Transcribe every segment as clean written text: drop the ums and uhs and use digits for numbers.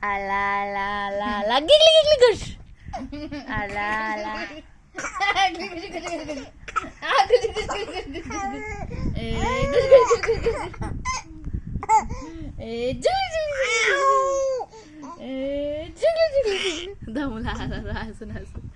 आला आला आला आला गिगली गिगली गुश आला आला दमला हसून हसून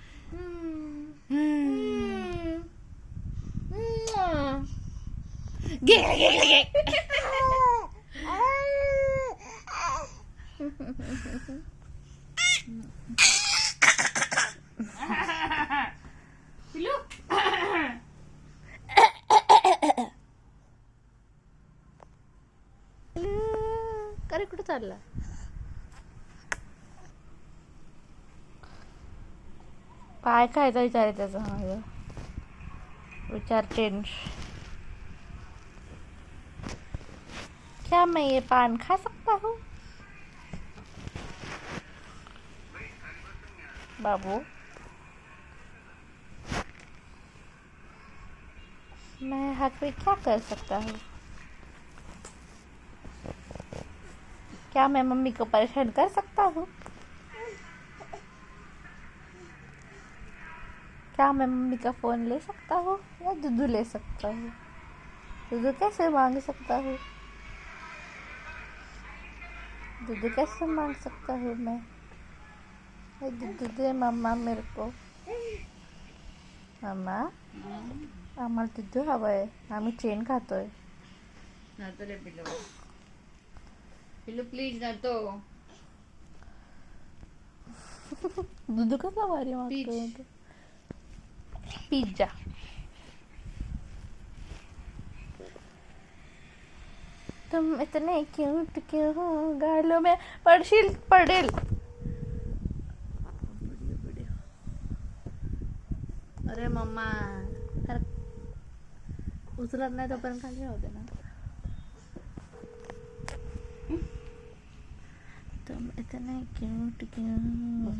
अरे कुठं चालला काय खायचा विचार आहे त्याचा माझा विचार चेंज क्या मैं ये पान खा सकता हूँ बाबू मैं हक में क्या कर सकता हूँ क्या मैं मम्मी को परेशान कर सकता हूँ क्या मैं मम्मी का फोन ले सकता हूँ या दूधू ले सकता हूँ दूधू कैसे मांग सकता हूँ दूधू कैसे मांग सकता हूँ मैं दूधू दे मम्मा मेरे को मम्मा आम्हाला दूधू हवंय आम्ही चेन खातोय नातो रे पिल्लू पिल्लू प्लीज नातो दूधू कसा भारी मागतो पिझ्झा तुम इतने क्यूट क्यों हो गालों में पडेल अरे मम्मा उचलत नाही तोपर्यंत खाली होते ना तुम इतने क्यूट क्यों